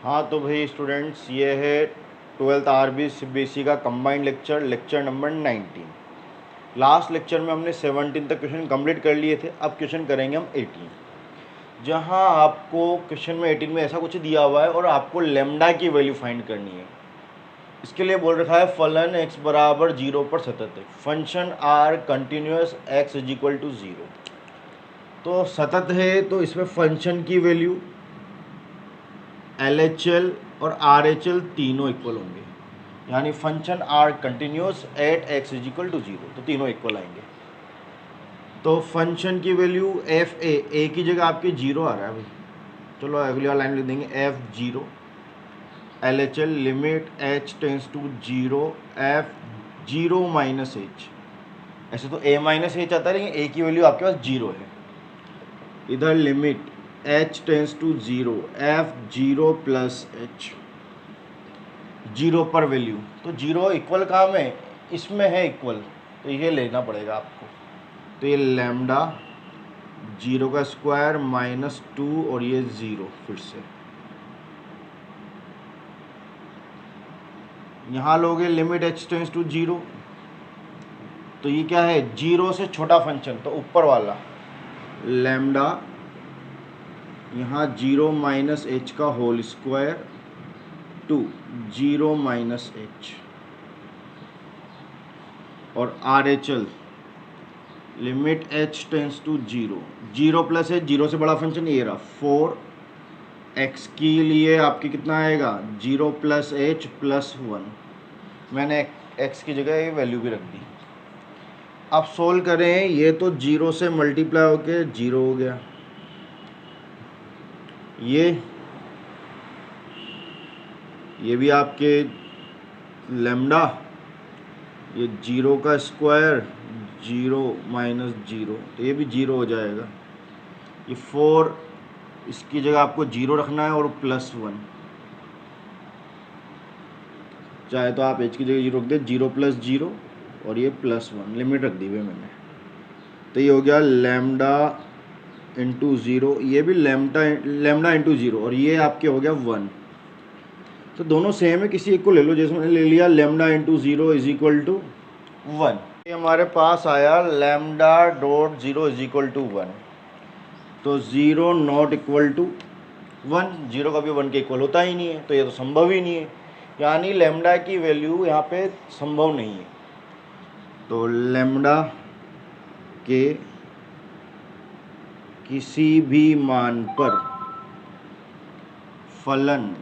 हाँ तो भाई स्टूडेंट्स, ये है 12th आरबी सीबीएसई का combined lecture number 19। Last lecture में हमने 17 तक क्वेश्चन कंप्लीट कर लिए थे। अब क्वेश्चन करेंगे हम 18, जहाँ आपको क्वेश्चन में 18 में ऐसा कुछ दिया हुआ है और आपको लेमडा की वैल्यू फाइंड करनी है। इसके लिए बोल रखा है फलन x बराबर 0 पर सतत है, function are continuous x is equal to 0। तो सतत है तो इसमें फंक्शन की वैल्यू LHL और RHL तीनों इक्वल होंगे, यानी function are continuous at x is equal to 0, तो तीनों इक्वल आएंगे। तो फंक्शन की वैल्यू एफ ए की जगह आपके 0 आ रहा है भाई, चलो अगली वाला लाइन लिख देंगे F0 LHL limit h tends to 0 F0 minus h। ऐसे तो a माइनस h आता है, लेकिन a की वैल्यू आपके पास 0 है। इधर limit h tends to 0 F0 plus h, 0 पर वैल्यू, तो 0 इक्वल कहाँ में, इसमें है इक्वल, तो ये लेना पड़ेगा आपको। तो ये लैम्डा 0 का स्क्वायर माइनस 2 और ये 0, फिर से यहाँ लोगे लिमिट h टेंस टू 0, तो ये क्या है, 0 से छोटा फंक्शन, तो ऊपर वाला लैम्डा यहाँ 0 माइनस h का whole square to 0 minus h, और RHL limit h tends to 0, 0 plus h, 0 से बड़ा फंक्शन ये रहा 4x के लिए आपके कितना आएगा 0 प्लस h प्लस 1। मैंने x की जगह ये वैल्यू भी रख दी। अब सोल्व करें, ये तो 0 से मल्टीप्लाई होके 0 हो गया, ये भी आपके लैम्डा, ये 0 का स्क्वायर 0 माइनस 0, तो ये भी 0 हो जाएगा। ये 4, इसकी जगह आपको 0 रखना है और प्लस 1, चाहे तो आप h की जगह 0 रख दे, 0 प्लस 0 और ये प्लस 1, लिमिट रख दी हुई मैंने। तो ये हो गया लैम्डा इंटू 0, ये भी लैम्डा इंटू 0, और ये आपके हो गया 1। तो दोनों सेम है, किसी एक को ले लो, जैसे मैंने ले लिया lambda into 0 is equal to 1। ये हमारे पास आया lambda dot 0 is equal to 1, तो 0 नॉट इक्वल टू 1, 0 कभी 1 के इक्वल होता ही नहीं है, तो ये तो संभव ही नहीं है, यानी लैम्डा की वैल्यू यहाँ पे संभव नहीं है। तो लैम्डा के किसी भी मान पर फलन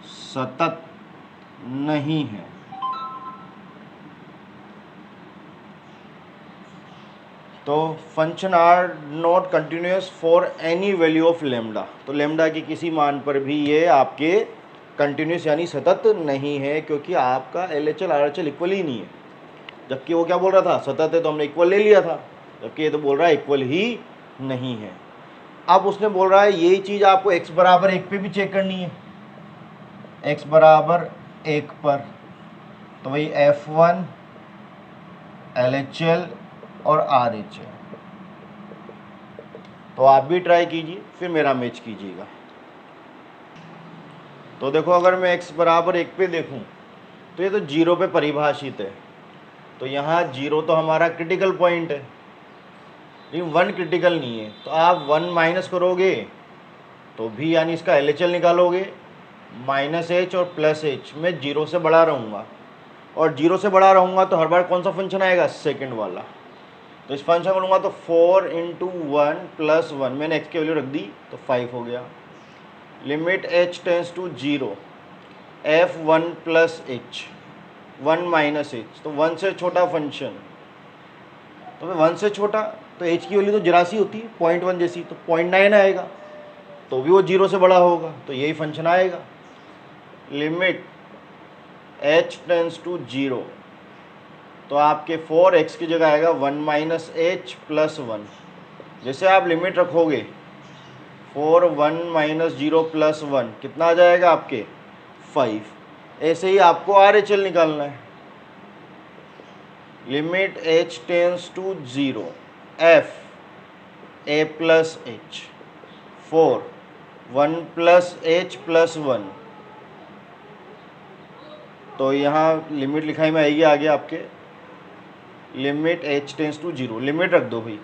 सतत नहीं है। तो function are not continuous for any value of lambda, तो लेमडा के किसी मान पर भी ये आपके कंटिन्यूस यानी सतत नहीं है, क्योंकि आपका LHL RHL इक्वल ही नहीं है। जबकि वो क्या बोल रहा था, सतत है, तो हमने इक्वल ले लिया था, जबकि ये तो बोल रहा है इक्वल ही नहीं है। अब उसने बोल रहा है यही चीज़ आपको x बराबर 1 पे भी चेक करनी है, x बराबर 1 पर, तो वही F1 LHL और RHL। तो आप भी ट्राई कीजिए, फिर मेरा मैच कीजिएगा। तो देखो, अगर मैं x बराबर 1 पे देखूं, तो ये तो 0 पे परिभाषित है, तो यहाँ 0 तो हमारा क्रिटिकल पॉइंट है, लेकिन 1 क्रिटिकल नहीं है। तो आप 1 माइनस करोगे तो भी, यानी इसका LHL निकालोगे, माइनस h और प्लस h, मैं 0 से बड़ा रहूँगा, और 0 से बड़ा रहूँगा तो हर बार कौन सा फंक्शन आएगा, सेकंड वाला। तो इस फंक्शन को लूँगा तो 4 इंटू 1 प्लस 1, मैंने x की वैल्यू रख दी तो 5 हो गया। Limit h tends to 0 F1 plus h, 1 minus h, तो 1 से छोटा फंक्शन, तो 1 से छोटा, तो h की वैल्यू तो 84 होती है, 0.1 जैसी, तो 0.9 आएगा, तो भी वो 0 से बड़ा होगा, तो यही फंक्शन आएगा। लिमिट h टेंस टू 0, तो आपके 4x की जगह आएगा 1 माइनस h प्लस 1। जैसे आप लिमिट रखोगे 4 1 माइनस 0 प्लस 1, कितना आ जाएगा आपके 5। ऐसे ही आपको RHL निकालना है। Limit h tends to 0 F a plus h 4 1 plus H plus 1, तो यहाँ लिमिट लिखाई में आएगी आगे आपके, limit h tends to 0, limit रख दो भाई,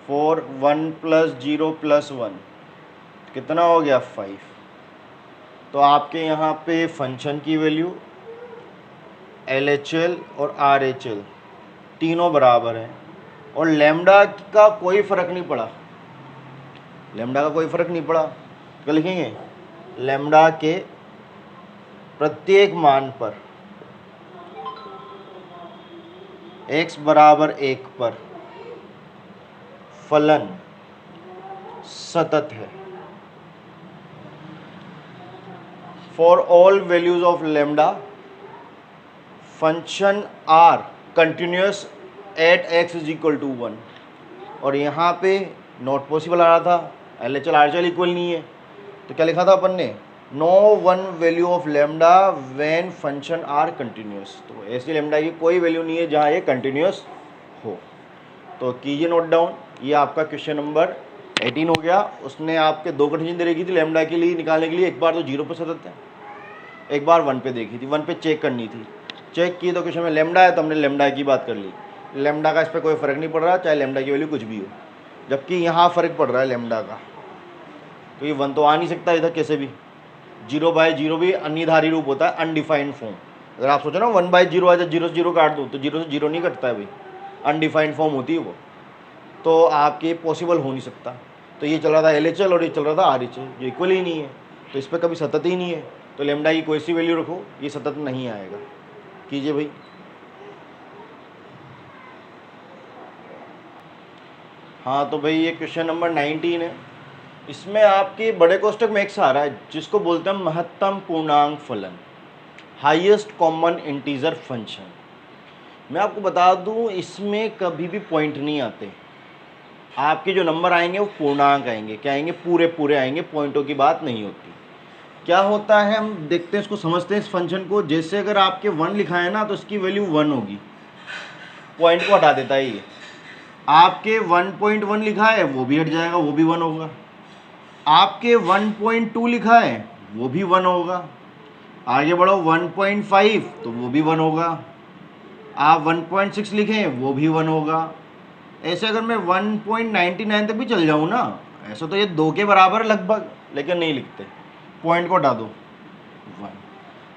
फॉर 1 प्लस 0 प्लस 1 कितना हो गया 5। तो आपके यहाँ पे फंक्शन की वैल्यू LHL और RHL तीनों बराबर हैं, और लैम्डा का कोई फ़र्क नहीं पड़ा, लैम्डा का कोई फ़र्क नहीं पड़ा। क्या लिखेंगे, लैम्डा के प्रत्येक मान पर x बराबर 1 पर फलन सतत है। For all values of lambda function are continuous at x is equal to 1, और यहाँ पे नॉट पॉसिबल आ रहा था, LHL RHL इक्वल नहीं है, तो क्या लिखा था अपन ने, no one value of lambda when function are continuous. तो ऐसी लैम्डा की कोई वैल्यू नहीं है जहाँ ये कंटिन्यूस हो। तो कीजिए नोट डाउन, ये आपका क्वेश्चन नंबर 18 हो गया। उसने आपके दो कंडीशन दे रखी थी लैम्डा के लिए निकालने के लिए, एक बार तो 0 पे सतत है, एक बार 1 पे देखी थी, 1 पे चेक करनी थी, चेक की तो क्वेश्चन में लैम्डा है तो हमने लैम्डा की बात कर ली, लैम्डा का इस पर कोई फ़र्क नहीं पड़ रहा, चाहे लैम्डा की वैल्यू कुछ भी हो, जबकि यहाँ फ़र्क पड़ रहा है लैम्डा का, तो ये 1 तो आ नहीं सकता इधर कैसे भी। 0/0 भी अनिर्धारित रूप होता है, अनडिफाइंड फॉर्म। अगर आप सोचो ना 1/0 आ जाए, 0 से 0 काट दो, तो 0 से 0 नहीं कटता है भाई, अनडिफाइंड फॉर्म होती है वो, तो आपके पॉसिबल हो नहीं सकता। तो ये चल रहा था LHL और ये चल रहा था RHL, जो इक्वल ही नहीं है, तो इस पर कभी सतत ही नहीं है, तो लैम्डा की कोई सी वैल्यू रखो ये सतत नहीं आएगा। कीजिए भाई। हाँ तो भाई ये क्वेश्चन नंबर 19 है, इसमें आपके बड़े कोष्टक में x आ रहा है जिसको बोलते हैं महत्तम पूर्णांक फलन, हाईएस्ट कॉमन इंटीजर फंक्शन। मैं आपको बता दूं इसमें कभी भी पॉइंट नहीं आते, आपके जो नंबर आएंगे वो पूर्णांक आएंगे, क्या आएंगे, पूरे पूरे आएंगे, पॉइंटों की बात नहीं होती। क्या होता है हम देखते हैं, इसको समझते हैं इस फंक्शन को। जैसे अगर आपके 1 लिखा है ना तो इसकी वैल्यू 1 होगी, पॉइंट को हटा देता है ये। आपके 1.1 लिखा है वो भी हट जाएगा, वो भी 1 होगा। आपके 1.2 लिखा है वो भी 1 होगा। आगे बढ़ो 1.5 तो वो भी 1 होगा। आप 1.6 लिखें वो भी 1 होगा। ऐसे अगर मैं 1.99 तक भी चल जाऊँ ना, ऐसा तो ये 2 के बराबर लगभग, लेकिन नहीं लिखते, पॉइंट को हटा दो 1।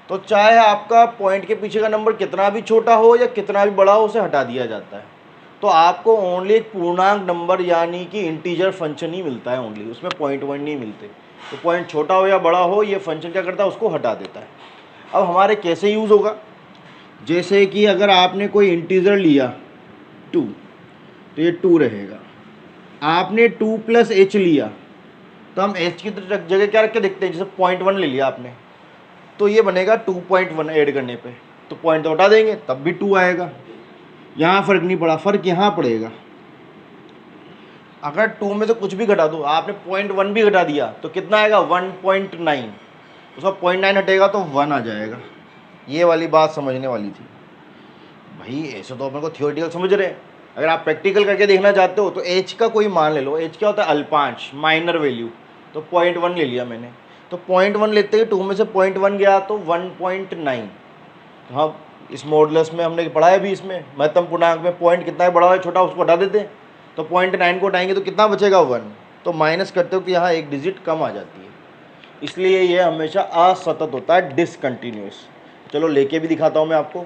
तो चाहे आपका पॉइंट के पीछे का नंबर कितना भी छोटा हो या कितना भी बड़ा हो, उसे हटा दिया जाता है। तो आपको ओनली एक पूर्णांक नंबर यानी कि इंटीजर फंक्शन ही मिलता है ओनली, उसमें 0.1 नहीं मिलते। तो पॉइंट छोटा हो या बड़ा हो, ये फंक्शन क्या करता है, उसको हटा देता है। अब हमारे कैसे यूज़ होगा, जैसे कि अगर आपने कोई इंटीजर लिया 2, तो ये 2 रहेगा। आपने 2 प्लस h लिया, तो हम h की जगह क्या रख के देखते हैं, जैसे 0.1 ले लिया आपने, तो ये बनेगा 2.1 ऐड करने पे, तो पॉइंट तो हटा देंगे तब भी 2 आएगा। यहाँ फ़र्क नहीं पड़ा, फ़र्क यहाँ पड़ेगा। अगर 2 में से कुछ भी घटा दो, आपने 0.1 भी घटा दिया तो कितना आएगा 1.9, उसका 0.9 हटेगा तो 1 आ जाएगा। ये वाली बात समझने वाली थी भाई। ऐसे तो अपन को थियोरेटिकल समझ रहे हैं, अगर आप प्रैक्टिकल करके देखना चाहते हो तो h का कोई मान ले लो। h क्या होता है, अल्पांश, माइनर वैल्यू। तो 0.1 ले लिया मैंने, तो 0.1 लेते ही 2 में से 0.1 गया तो 1.9। हाँ इस मॉडुलस में हमने पढ़ा है भी, इसमें महत्तम पूर्णांक में पॉइंट कितना है, बड़ा है छोटा, उसको हटा देते हैं, तो 0.9 को हटाएंगे तो कितना बचेगा 1। तो माइनस करते हो कि यहाँ एक डिजिट कम आ जाती है, इसलिए ये हमेशा असतत होता है, डिसकंटिन्यूस। चलो लेके भी दिखाता हूँ मैं आपको।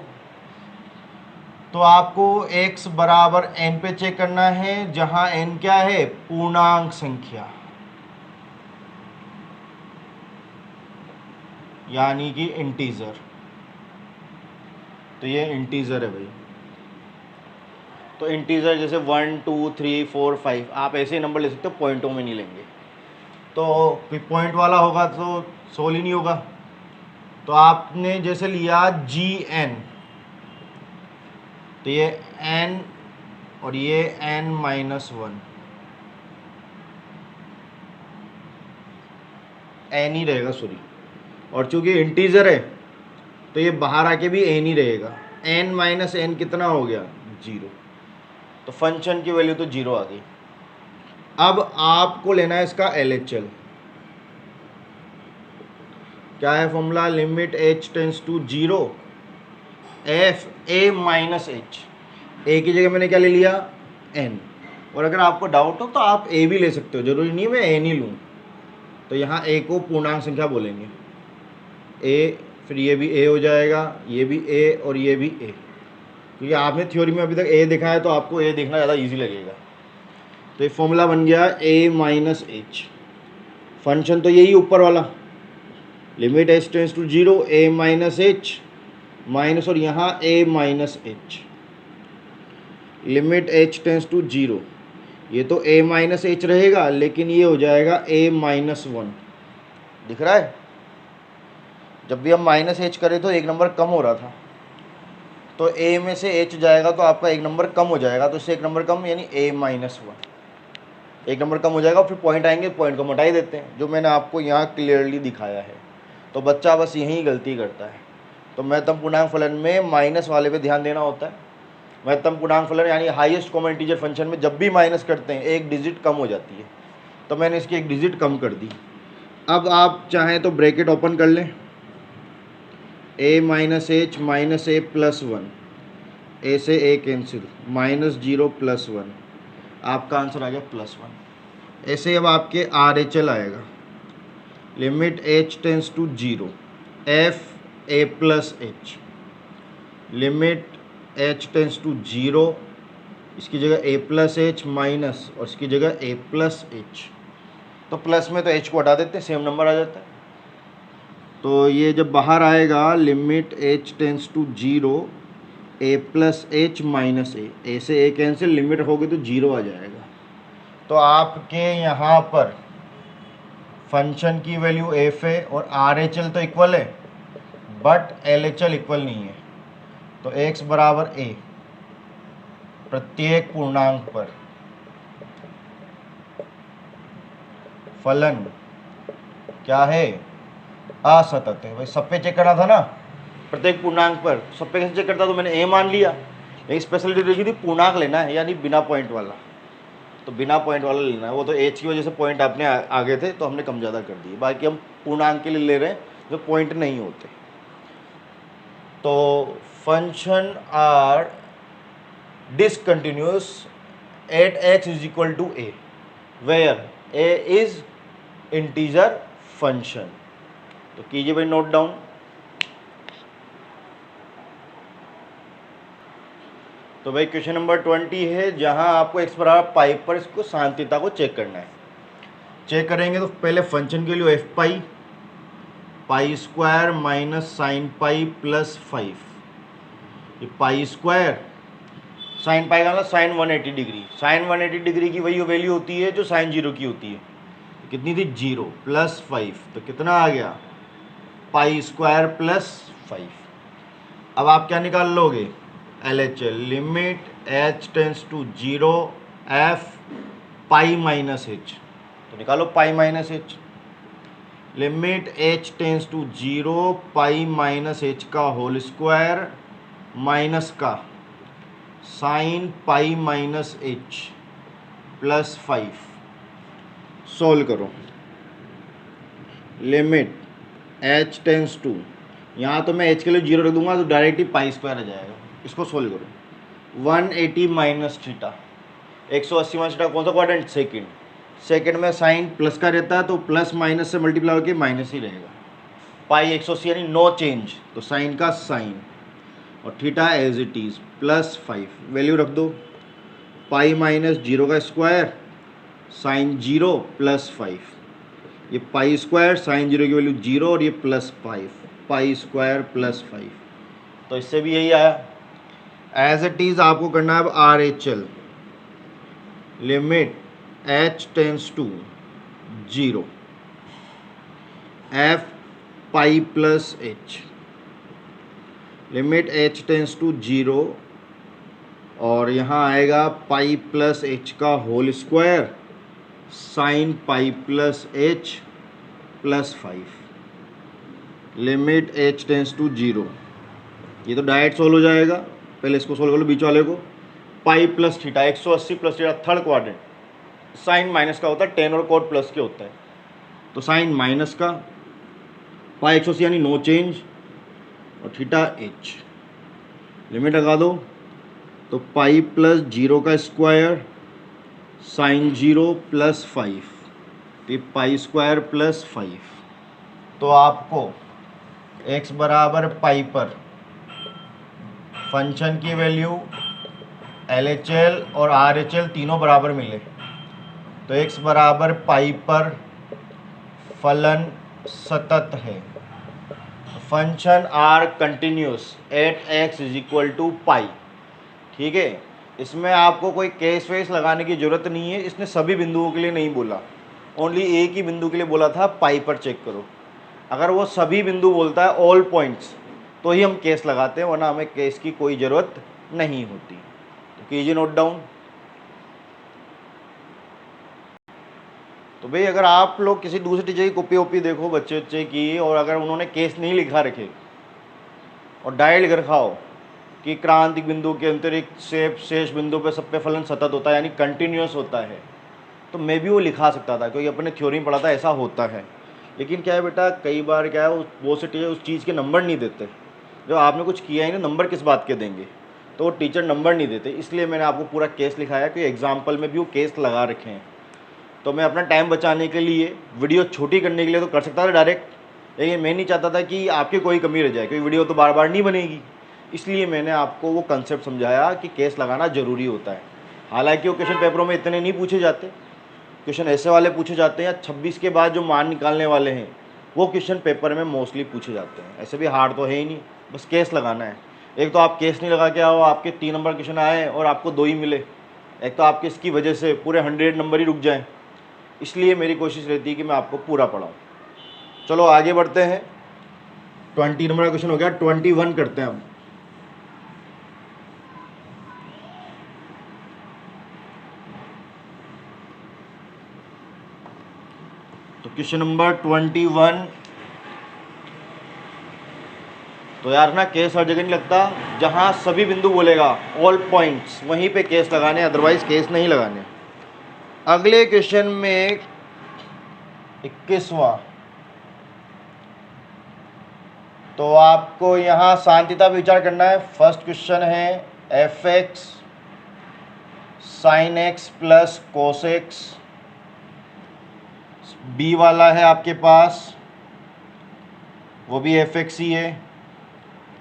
तो आपको x बराबर n पे चेक करना है, जहाँ n क्या है, पूर्णांक संख्या, यानी कि इंटीजर। तो ये इंटीजर है भाई। तो इंटीजर जैसे 1 2 3 4 5, आप ऐसे नंबर ले सकते हो, पॉइंटों में नहीं लेंगे। तो कोई पॉइंट वाला होगा तो सोल ही नहीं होगा। तो आपने जैसे लिया gn, तो ये n और ये n-1 n ही रहेगा, सॉरी। और चूंकि इंटीजर है तो ये बाहर आके भी n ही रहेगा। n-n कितना हो गया, 0। तो फंक्शन की वैल्यू तो 0 आ गई। अब आपको लेना है इसका LHL। क्या है formula, limit h tends to 0 F A minus H, A की जगह मैंने क्या ले लिया, n। और अगर आपको डाउट हो तो आप a भी ले सकते हो, जरूरी नहीं है मैं n ही लूँ। तो यहाँ a को पूर्णांक संख्या बोलेंगे, a, फिर ये भी a हो जाएगा, ये भी a और ये भी a, क्योंकि आपने थ्योरी में अभी तक a देखा है तो आपको a देखना ज़्यादा इजी लगेगा। तो ये फॉर्मूला बन गया a माइनस एच। फंक्शन तो यही ऊपर वाला, limit h tends to 0 a minus H minus, और यहाँ a minus H, limit h tends to 0, ये तो a माइनस एच रहेगा लेकिन ये हो जाएगा a माइनस 1। दिख रहा है, जब भी हम माइनस एच करें तो एक नंबर कम हो रहा था, तो a में से h जाएगा तो आपका एक नंबर कम हो जाएगा, तो इससे एक नंबर कम यानी a माइनस 1, एक नंबर कम हो जाएगा। फिर पॉइंट आएंगे, पॉइंट को मिटाई देते हैं, जो मैंने आपको यहाँ क्लियरली दिखाया है। तो बच्चा बस यही गलती करता है। तो महत्तम पूर्णांक फलन में माइनस वाले पे ध्यान देना होता है। महत्तम पूर्णांक फलन यानी हाईएस्ट कॉमन इंटीजर फंक्शन में जब भी माइनस करते हैं एक डिजिट कम हो जाती है, तो मैंने इसकी एक डिजिट कम कर दी। अब आप चाहें तो ब्रैकेट ओपन कर लें, a minus H minus A plus 1, ए से a कैंसिल, माइनस 0 प्लस 1, आपका आंसर आ गया प्लस 1। ऐसे अब आपके आर एच एल आएगा, limit h tends to 0 F A plus H, limit h tends to 0, इसकी जगह a प्लस एच माइनस और इसकी जगह a प्लस एच, तो प्लस में तो h को हटा देते हैं, सेम नंबर आ जाता है। तो ये जब बाहर आएगा, limit h tends to 0 a plus H minus A से a कैंसिल, लिमिट होगी तो 0 आ जाएगा। तो आपके यहाँ पर फंक्शन की वैल्यू एफ है और आर एच एल तो इक्वल है, but L H L equal नहीं है। तो x बराबर a, प्रत्येक पूर्णांक पर फलन क्या है, असतत है। भाई सब पे चेक करना था ना, प्रत्येक पूर्णांक पर सब पे कैसे चेक करता, तो मैंने a मान लिया, लेकिन स्पेशलिटी देखी थी पूर्णांक लेना है यानी बिना पॉइंट वाला, तो बिना पॉइंट वाला लेना है। वो तो h की वजह से पॉइंट अपने आगे थे तो हमने कम ज़्यादा कर दिए, बाकी हम पूर्णांक के लिए ले रहे हैं जो पॉइंट नहीं होते। तो function are discontinuous at x is equal to a, where a is integer function। तो कीजिए भाई नोट डाउन। तो भाई क्वेश्चन नंबर 20 है, जहां आपको x बराबर पाई पर इसको शांतिता को चेक करना है। चेक करेंगे तो पहले फंक्शन के लिए F pi, pi square minus sine pi plus 5, ये पाई स्क्वायर, साइन पाई का मतलब साइन 180 डिग्री, साइन 180 डिग्री की वही वैल्यू होती है जो साइन 0 की होती है। कितनी थी, 0 प्लस 5, तो कितना आ गया, पाई स्क्वायर प्लस 5। अब आप क्या निकाल लोगे, L H L, limit h tends to 0 F pi minus H, तो निकालो pi minus H, limit h tends to 0 pi minus H का होल स्क्वायर माइनस का sine pi minus H plus 5, solve करो, लिमिट h टेंस टू, यहाँ तो मैं h के लिए 0 रख दूंगा तो डायरेक्ट ही पाई स्क्वायर आ जाएगा। इसको सोल्व करो, 180 माइनस थीटा, 180 माइनस थीटा कौन सा क्वाड्रेंट, सेकंड, सेकंड में साइन प्लस का रहता है तो प्लस माइनस से मल्टीप्लाई होकर माइनस ही रहेगा। पाई 180 यानी नो चेंज, तो साइन का साइन और theta as it is plus 5, value रख दो, पाई माइनस 0 का स्क्वायर साइन 0 प्लस 5, ये पाई स्क्वायर साइन 0 की वैल्यू 0 और ये प्लस 5, पाई स्क्वायर प्लस 5। तो इससे भी यही आया। एज इट इज आपको करना है अब R H L, limit h tends to 0 F pi plus H, limit h tends to 0 और यहाँ आएगा पाई प्लस एच का whole square sine pi plus H plus 5, limit h tends to 0। ये तो डायरेक्ट सोल्व हो जाएगा, पहले इसको सोल्व कर लो बीच वाले को, pi plus theta 180 plus theta third quadrant, sine minus का होता है, टेन और कोट प्लस के होता है, तो साइन माइनस का पाई एक्स यानी नो चेंज, और थीटा एच, लिमिट लगा दो तो पाई प्लस 0 का स्क्वायर साइन 0 प्लस 5, तो पाई स्क्वायर प्लस 5। तो आपको x बराबर पाई पर फंक्शन की वैल्यू LHL और RHL तीनों बराबर मिले, तो x बराबर पाई पर फलन सतत है। Function are continuous at x is equal to pi. ठीक है, इसमें आपको कोई केस वेस लगाने की जरूरत नहीं है, इसने सभी बिंदुओं के लिए नहीं बोला, ओनली एक ही बिंदु के लिए बोला था, पाई पर चेक करो। अगर वो सभी बिंदु बोलता है ऑल पॉइंट्स तो ही हम केस लगाते हैं, वरना हमें केस की कोई ज़रूरत नहीं होती। तो कीजिए नोट डाउन। तो भाई अगर आप लोग किसी दूसरे टीचर की कॉपी वॉपी देखो बच्चे की, और अगर उन्होंने केस नहीं लिखा रखे और डायरेक्ट लिख रखा हो कि क्रांतिक बिंदु के अंतरिक्त से शेष बिंदु पर सब पे फलन सतत होता है यानी कंटिन्यूस होता है, तो मैं भी वो लिखा सकता था क्योंकि अपने थ्योरी में पढ़ा था ऐसा होता है। लेकिन क्या है बेटा, कई बार क्या है वो से टीचर उस चीज़ के नंबर नहीं देते, जो आपने कुछ किया ही ना, नंबर किस बात के देंगे, तो वो टीचर नंबर नहीं देते। इसलिए मैंने आपको पूरा केस लिखाया कि एग्जाम्पल में भी वो केस लगा रखे हैं। तो मैं अपना टाइम बचाने के लिए वीडियो छोटी करने के लिए तो कर सकता था डायरेक्ट, लेकिन मैं नहीं चाहता था कि आपकी कोई कमी रह जाए, क्योंकि वीडियो तो बार बार नहीं बनेगी। इसलिए मैंने आपको वो कंसेप्ट समझाया कि केस लगाना ज़रूरी होता है। हालांकि वो क्वेश्चन पेपरों में इतने नहीं पूछे जाते, क्वेश्चन ऐसे वाले पूछे जाते हैं, 26 के बाद जो मान निकालने वाले हैं वो क्वेश्चन पेपर में मोस्टली पूछे जाते हैं। ऐसे भी हार्ड तो है ही नहीं, बस केस लगाना है। एक तो आप केस नहीं लगा के आओ, आपके 3 नंबर क्वेश्चन आए और आपको 2 ही मिले, एक तो आपके इसकी वजह से पूरे 100 नंबर ही रुक जाएं। इसलिए मेरी कोशिश रहती है कि मैं आपको पूरा पढ़ाऊँ। चलो आगे बढ़ते हैं। 20 नंबर का क्वेश्चन हो गया, 21 करते हैं हम। तो क्वेश्चन नंबर 21, तो यार ना केस हर जगह नहीं लगता, जहाँ सभी बिंदु बोलेगा ऑल पॉइंट्स वहीं पे केस लगाने, अदरवाइज केस नहीं लगाने। अगले क्वेश्चन में 21वां, तो आपको यहाँ शांतिता विचार करना है। फर्स्ट क्वेश्चन है F X sine X plus cos X, B वाला है आपके पास वो भी एफ एक्स ही है,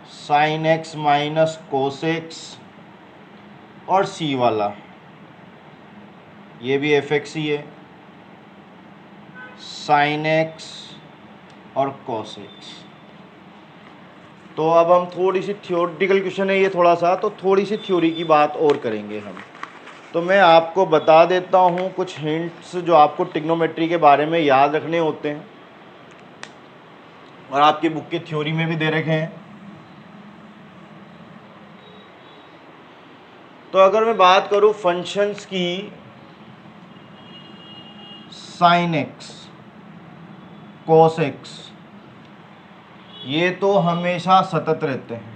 sine x minus cos x, और सी वाला ये भी एफ एक्स ही है, साइन एक्स और कोस एक्स। तो अब हम थोड़ी सी थियोरेटिकल क्वेश्चन है ये थोड़ा सा, तो थोड़ी सी थ्योरी की बात और करेंगे हम। तो मैं आपको बता देता हूँ कुछ हिंट्स जो आपको ट्रिग्नोमेट्री के बारे में याद रखने होते हैं, और आपकी बुक की थ्योरी में भी दे रखे हैं। तो अगर मैं बात करूँ फंक्शंस की, साइन एक्स कोस एक्स ये तो हमेशा सतत रहते हैं,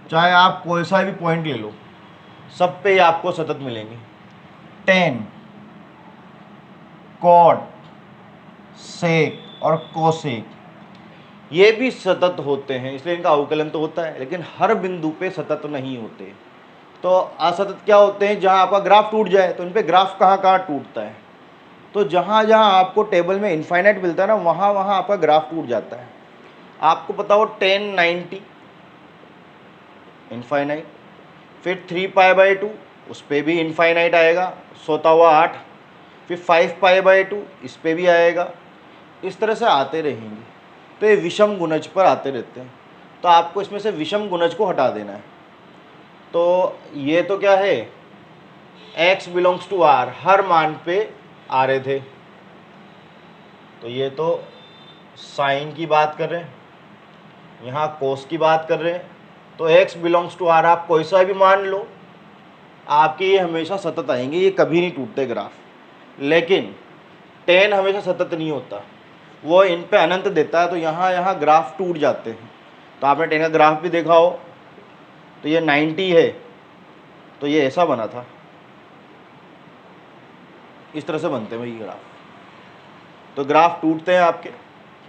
चाहे आप कोई सा भी पॉइंट ले लो, सब पे आपको सतत मिलेंगे। टेन, कॉट, सेक और कोसेक ये भी सतत होते हैं, इसलिए इनका अवकलन तो होता है, लेकिन हर बिंदु पे सतत नहीं होते। तो असतत क्या होते हैं, जहां आपका ग्राफ टूट जाए, तो इन पे ग्राफ कहाँ कहाँ टूटता है, तो जहाँ जहाँ आपको टेबल में इनफाइनाइट मिलता है ना, वहाँ वहाँ आपका ग्राफ टूट जाता है। आपको पता हो 10, 90 इनफाइनाइट, फिर 3π/2 उस पर भी इनफाइनाइट आएगा, सोता हुआ 8, फिर 5π/2 इस पर भी आएगा। इस तरह से आते रहेंगे, तो ये विषम गुणज पर आते रहते हैं। तो आपको इसमें से विषम गुणज को हटा देना है। तो ये तो क्या है, x बिलोंग्स टू r, हर मान पे आ रहे थे। तो ये तो साइन की बात कर रहे हैं, यहाँ कोस की बात कर रहे हैं। तो x बिलोंग्स टू r आप कोई सा भी मान लो, आपके ये हमेशा सतत आएंगे, ये कभी नहीं टूटते ग्राफ। लेकिन 10 हमेशा सतत नहीं होता, वो इन पे अनंत देता है, तो यहाँ यहाँ ग्राफ टूट जाते हैं। तो आपने 10 का ग्राफ भी देखा हो, तो ये 90 है, तो ये ऐसा बना था, इस तरह से बनते हैं भाई ग्राफ। तो ग्राफ टूटते हैं आपके।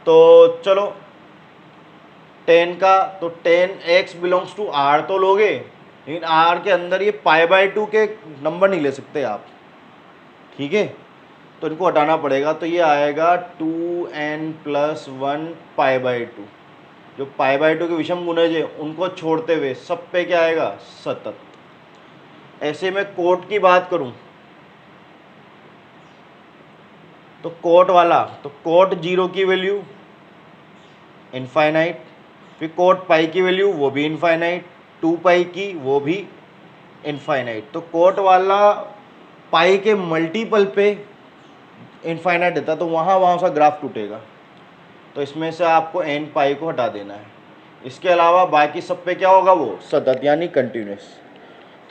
तो चलो 10 का, तो 10x बिलोंग्स टू r तो लोगे, लेकिन r के अंदर ये π/2 के नंबर नहीं ले सकते आप, ठीक है, तो इनको हटाना पड़ेगा। तो ये आएगा 2n+1 π/2। जो π/2 के विषम गुणज है उनको छोड़ते हुए सब पे क्या आएगा, सतत। ऐसे में कोट की बात करूं तो कोट वाला, तो कोट 0 की वैल्यू इनफाइनाइट, फिर कोट पाई की वैल्यू वो भी इनफाइनाइट, 2 पाई की वो भी इनफाइनाइट। तो कोट वाला पाई के मल्टीपल पे इनफाइनाइट देता, तो वहाँ उसका ग्राफ टूटेगा। तो इसमें से आपको n पाई को हटा देना है। इसके अलावा बाकी सब पे क्या होगा, वो सतत यानी कंटिन्यूस।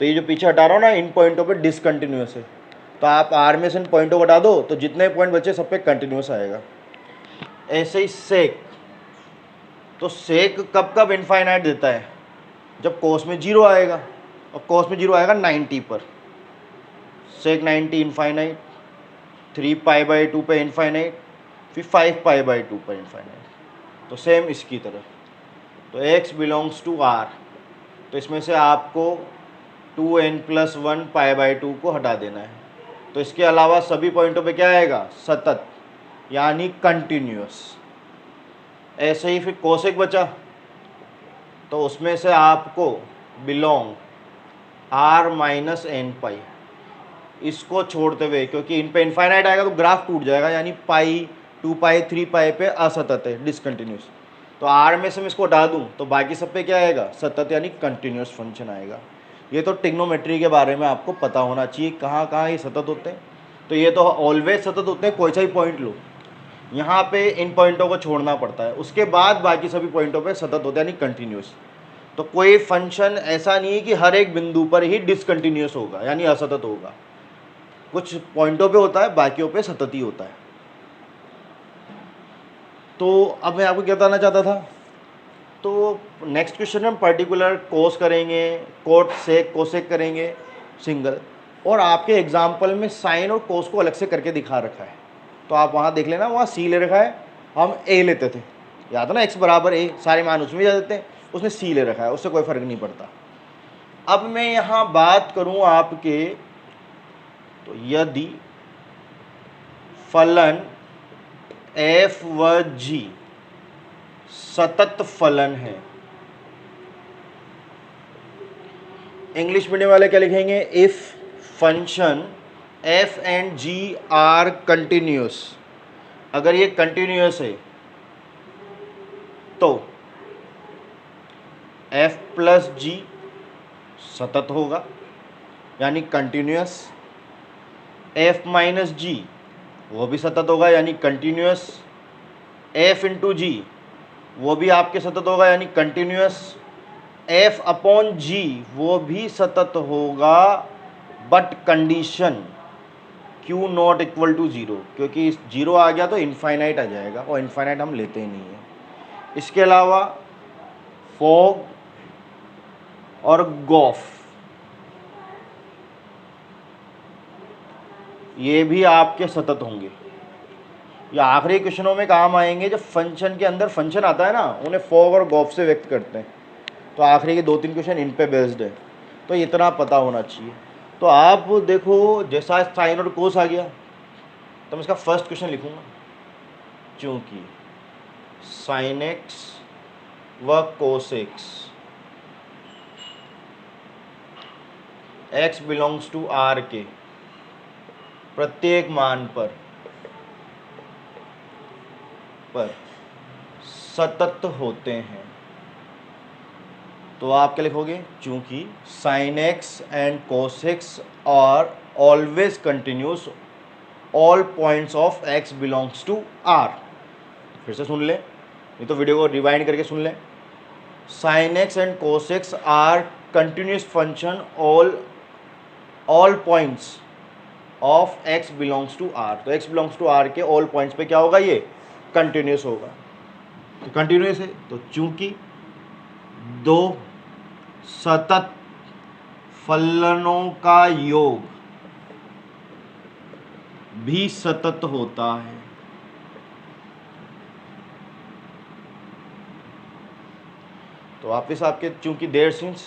तो ये जो पीछे हटा रहा हूँ ना, इन पॉइंटों पे डिसकंटिन्यूस है, तो आप r में से इन पॉइंटों को हटा दो तो जितने पॉइंट बचे सब पे कंटिन्यूस आएगा। ऐसे ही सेक, तो सेक कब कब इनफाइनाइट देता है, जब कोस में 0 आएगा, और कोस में 0 आएगा 90 पर। सेक 90 इनफाइनाइट, 3 π/2 पे इनफाइनाइट, फिर 5 π/2 पर इनफाइनाइट। तो सेम इसकी तरह। तो x बिलोंग्स टू r, तो इसमें से आपको 2n+1 π/2 को हटा देना है। तो इसके अलावा सभी पॉइंटों पे क्या आएगा, सतत यानी कंटिन्यूअस। ऐसे ही फिर कोसेक बचा, तो उसमें से आपको बिलोंग r - n पाई, इसको छोड़ते हुए, क्योंकि इन पे इनफाइनाइट आएगा तो ग्राफ टूट जाएगा, यानी पाई, 2 पाई, 3 पाई पे असतत है, डिसकंटिन्यूस। तो r में से मैं इसको हटा दूं तो बाकी सब पे क्या आएगा, सतत यानी कंटिन्यूस फंक्शन आएगा। ये तो ट्रिग्नोमेट्री के बारे में आपको पता होना चाहिए, कहाँ कहाँ ये सतत होते हैं। तो ये तो ऑलवेज सतत होते हैं, कोई सा ही पॉइंट लो, यहाँ पे इन पॉइंटों को छोड़ना पड़ता है, उसके बाद बाकी सभी पॉइंटों पे सतत होते हैं यानी कंटिन्यूस। तो कोई फंक्शन ऐसा नहीं है कि हर एक बिंदु पर ही डिसकंटिन्यूस होगा यानी असतत होगा, कुछ पॉइंटों पे होता है, बाकियों पे सतत ही होता है। तो अब मैं आपको क्या बताना चाहता था, तो नेक्स्ट क्वेश्चन में हम पर्टिकुलर कोस करेंगे, कोट सेक कोसेक करेंगे सिंगल, और आपके एग्जाम्पल में साइन और कोस को अलग से करके दिखा रखा है, तो आप वहाँ देख लेना, वहाँ सी ले रखा है, हम ए लेते थे, याद है ना, x बराबर ए, सारे मान उसमें जा देते हैं, उसने सी ले रखा है, उससे कोई फर्क नहीं पड़ता। अब मैं यहाँ बात करूँ आपके, तो यदि फलन f व g सतत फलन है, इंग्लिश मीडियम वाले क्या लिखेंगे, if function f and g are continuous, अगर ये कंटिन्यूस है तो f प्लस g सतत होगा यानी कंटिन्यूस, f माइनस g वो भी सतत होगा यानी कंटिन्यूस, f इंटू जी वो भी आपके सतत होगा यानी कंटिन्यूस, f अपॉन g वो भी सतत होगा, but condition q not equal to 0, क्योंकि 0 आ गया तो इनफाइनाइट आ जाएगा, और इनफाइनाइट हम लेते ही नहीं है। इसके अलावा फॉग और गॉफ ये भी आपके सतत होंगे, या आखिरी क्वेश्चनों में काम आएंगे, जब फंक्शन के अंदर फंक्शन आता है ना, उन्हें फॉग और गॉफ से व्यक्त करते हैं। तो आखिरी के 2-3 क्वेश्चन इन पे बेस्ड है, तो इतना पता होना चाहिए। तो आप देखो, जैसा साइन और कोस आ गया तो मैं इसका फर्स्ट क्वेश्चन लिखूंगा, चूंकि साइन एक्स व cos X belongs to R के प्रत्येक मान पर सतत होते हैं, तो आप क्या लिखोगे, चूंकि sine X and cos X are always continuous all points of X belongs to R. फिर से सुन लें, नहीं तो वीडियो को रिवाइंड करके सुन लें। Sine X and cos X are continuous function all points of X belongs to R. तो एक्स बिलोंग्स टू आर के ऑल पॉइंट्स पे क्या होगा, ये कंटिन्यूस होगा। तो कंटिन्यूस है, तो चूंकि दो सतत फलनों का योग भी सतत होता है, तो वापस आपके चूंकि there since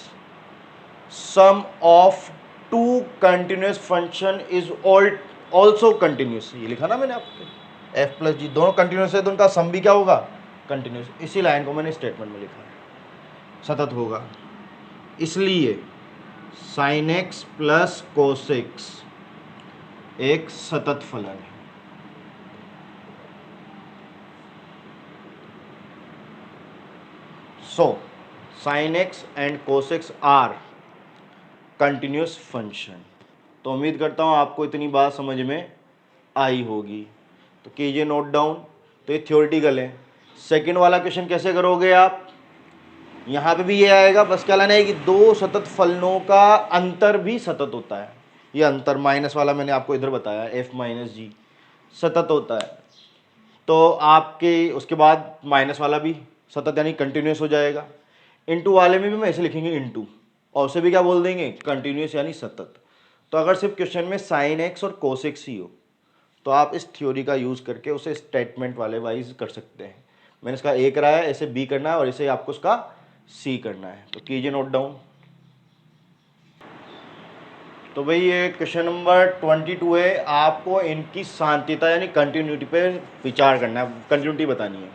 sum of two continuous function is also continuous, ये लिखा ना मैंने आपके एफ प्लस जी दोनों कंटिन्यूस है तो उनका सम भी क्या होगा, कंटिन्यूस। इसी लाइन को मैंने स्टेटमेंट में लिखा है, सतत होगा। इसलिए sine X plus cos X एक सतत फलन है। So sine X and cos X are continuous function. तो उम्मीद करता हूँ आपको इतनी बात समझ में आई होगी। तो कीजिए नोट डाउन। तो ये थ्योरेटिकल है। सेकंड वाला क्वेश्चन कैसे करोगे आप, यहाँ पे भी ये आएगा, बस क्या लाना है कि दो सतत फलनों का अंतर भी सतत होता है। ये अंतर माइनस वाला मैंने आपको इधर बताया, एफ माइनस जी सतत होता है। तो आपके उसके बाद माइनस वाला भी सतत यानी कंटिन्यूस हो जाएगा। इनटू वाले में भी मैं ऐसे लिखेंगे इनटू, और उसे भी क्या बोल देंगे, कंटिन्यूस यानी सतत। तो अगर सिर्फ क्वेश्चन में साइन एक्स और कोस एक्स ही हो तो आप इस थ्योरी का यूज़ करके उसे स्टेटमेंट वाले वाइज कर सकते हैं। मैंने इसका ए कराया, ऐसे बी करना है और इसे आपको उसका सी करना है। तो कीजिए नोट डाउन। तो भाई ये क्वेश्चन नंबर 22 है। आपको इनकी शांतिता यानी कंटिन्यूटी पे विचार करना है, कंटिन्यूटी बतानी है।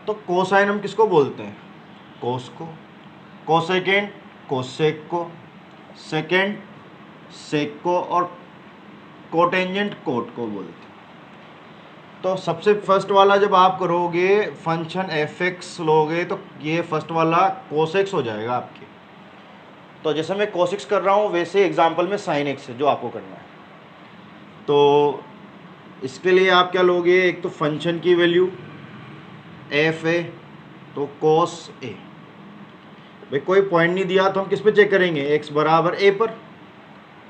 तो कोसाइन हम किसको बोलते हैं, कोस को, कोसेकेंड कोसेक को, सेकेंड सेक को, और कोटेंजेंट कोट को बोलते हैं। तो सबसे फर्स्ट वाला जब आप करोगे फंक्शन एफ एक्स लोगे तो ये फर्स्ट वाला कोसेक्स हो जाएगा आपके। तो जैसे मैं कोसेक्स कर रहा हूँ वैसे एग्जाम्पल में साइन एक्स है जो आपको करना है। तो इसके लिए आप क्या लोगे, एक तो फंक्शन की वैल्यू एफ है तो कोस ए। भाई कोई पॉइंट नहीं दिया तो हम किस पे चेक करेंगे, एक्स बराबर ए पर,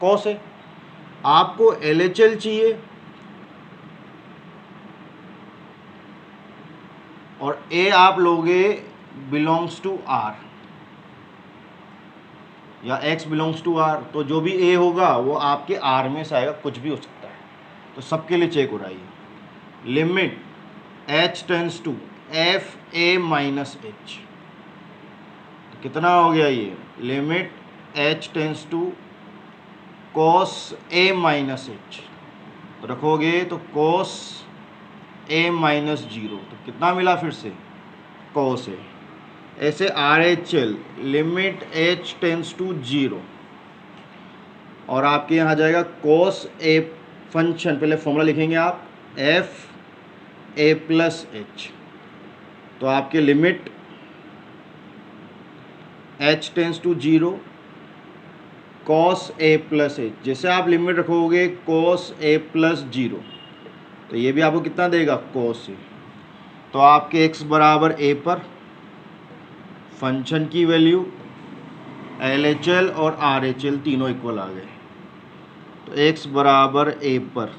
कॉस है। आपको LHL चाहिए और ए आप लोगे बिलोंग्स टू आर या एक्स बिलोंग्स टू आर। तो जो भी ए होगा वो आपके आर में से आएगा, कुछ भी हो सकता है। तो सबके लिए चेक हो रहा है। Limit H tends to F A minus H, कितना हो गया ये, limit H tends to cos A minus H. तो रखोगे तो कॉस ए माइनस जीरो, तो कितना मिला फिर से, कॉस ए। ऐसे RHL limit H tends to zero, और आपके यहाँ आ जाएगा कॉस ए फंक्शन, पहले फॉर्मूला लिखेंगे आप एफ ए प्लस एच। तो आपके limit H tends to zero cos a plus h. जैसे आप लिमिट रखोगे कॉस ए प्लस जीरो तो ये भी आपको कितना देगा, कॉस ए। तो आपके एक्स बराबर ए पर फंक्शन की वैल्यू LHL और RHL तीनों इक्वल आ गए। तो एक्स बराबर ए पर,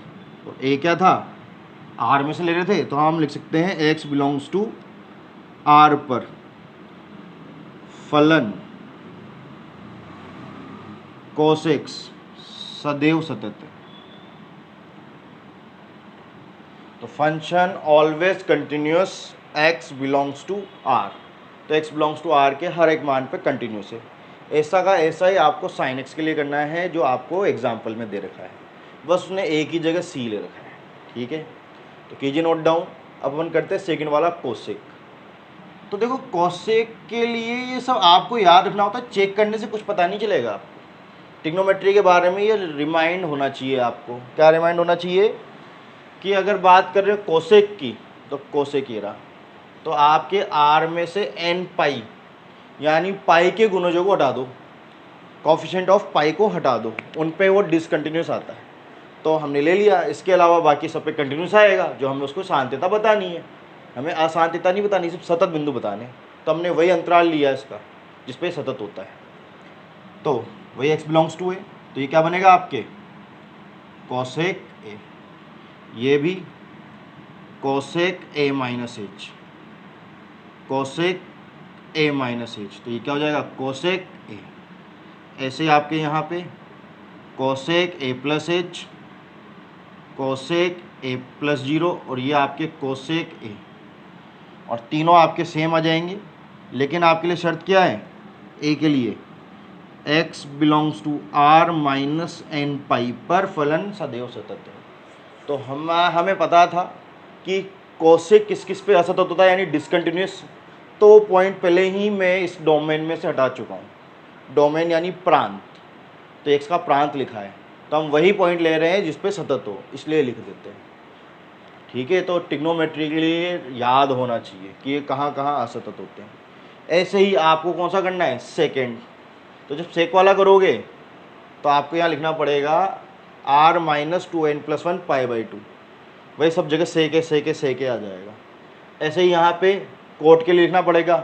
और ए क्या था, आर में से ले रहे थे तो हम लिख सकते हैं एक्स बिलोंग्स टू आर पर फलन कोसेक्स सदैव सतत है। तो function always continuous x belongs to R. तो एक्स बिलोंग्स टू आर के हर एक मान पे कंटिन्यूस है। ऐसा का ऐसा ही आपको साइन एक्स के लिए करना है जो आपको एग्जाम्पल में दे रखा है, बस उसने ए की जगह सी ले रखा है। ठीक है, तो कीजिए नोट डाउन। अब अपन करते हैं सेकेंड वाला कोसेक। तो देखो कोसेक के लिए ये सब आपको याद रखना होता है, चेक करने से कुछ पता नहीं चलेगा आपको। ट्रिग्नोमेट्री के बारे में ये रिमाइंड होना चाहिए आपको। क्या रिमाइंड होना चाहिए कि अगर बात कर रहे हो कोसेक की तो कोसेक ये रहा, तो आपके आर में से एन पाई यानी पाई के गुणजों को हटा दो, कॉफिशिएंट ऑफ पाई को हटा दो, उन पे वो डिसकंटिन्यूस आता है। तो हमने ले लिया, इसके अलावा बाकी सब पे कंटिन्यूस आएगा। जो हमें उसको शांतता बतानी है, हमें अशांतता नहीं बतानी, सिर्फ सतत बिंदु बताने। तो हमने वही अंतराल लिया इसका जिस पे सतत होता है। तो वही एक्स बिलोंग्स टू ए, तो ये क्या बनेगा आपके कोसेक ए, ये भी कोसेक ए माइनस एच, कोसेक ए माइनस एच। तो ये क्या हो जाएगा, कोसेक ए। ऐसे ही आपके यहाँ पे कोसेक ए प्लस एच, कोसेक ए प्लस जीरो, और ये आपके कोसेक ए, और तीनों आपके सेम आ जाएंगे। लेकिन आपके लिए शर्त क्या है, ए के लिए x belongs to r minus N pi पर फलन सदैव सतत है। तो हमें पता था कि कोसेक किस किस पे असतत होता है, यानी डिसकंटिन्यूस। तो पॉइंट पहले ही मैं इस डोमेन में से हटा चुका हूँ। डोमेन यानी प्रांत, तो x का प्रांत लिखा है, तो हम वही पॉइंट ले रहे हैं जिस पे सतत हो, इसलिए लिख देते हैं। ठीक है, तो ट्रिग्नोमेट्री के लिए याद होना चाहिए कि ये कहाँ कहाँ असतत होते हैं। ऐसे ही आपको कौन सा करना है, सेकेंड। तो जब सेक वाला करोगे तो आपको यहाँ लिखना पड़ेगा r minus 2n plus 1 pi by 2। वही सब जगह सेके सेके सेके आ जाएगा। ऐसे ही यहाँ पे कोट के लिए लिखना पड़ेगा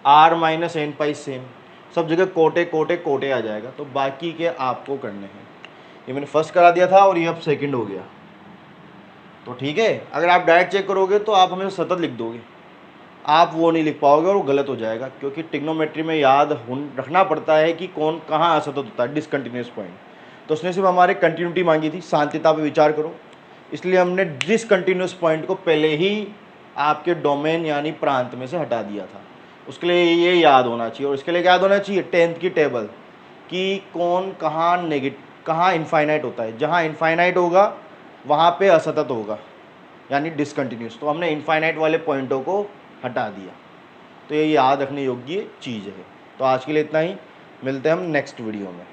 r माइनस एन पाई, सेम सब जगह कोटे कोटे कोटे आ जाएगा। तो बाकी के आपको करने हैं। ये मैंने फर्स्ट करा दिया था और ये अब सेकंड हो गया। तो ठीक है, अगर आप डायरेक्ट चेक करोगे तो आप हमें सतत लिख दोगे, आप वो नहीं लिख पाओगे और वो गलत हो जाएगा, क्योंकि ट्रिग्नोमेट्री में याद रखना पड़ता है कि कौन कहाँ असतत होता है, डिसकंटिन्यूस पॉइंट। तो उसने सिर्फ हमारे कंटिन्यूटी मांगी थी, शांतिता पे विचार करो, इसलिए हमने डिसकंटिन्यूस पॉइंट को पहले ही आपके डोमेन यानी प्रांत में से हटा दिया था। उसके लिए ये याद होना चाहिए। और इसके लिए याद होना चाहिए 10th की टेबल कि कौन कहाँ कहाँ इनफाइनाइट होता है। जहाँ इनफाइनाइट होगा वहाँ पे असतत होगा, यानी डिसकंटिन्यूस। तो हमने इनफाइनाइट वाले पॉइंटों को हटा दिया। तो ये याद रखने योग्य चीज़ है। तो आज के लिए इतना ही, मिलते हैं हम नेक्स्ट वीडियो में।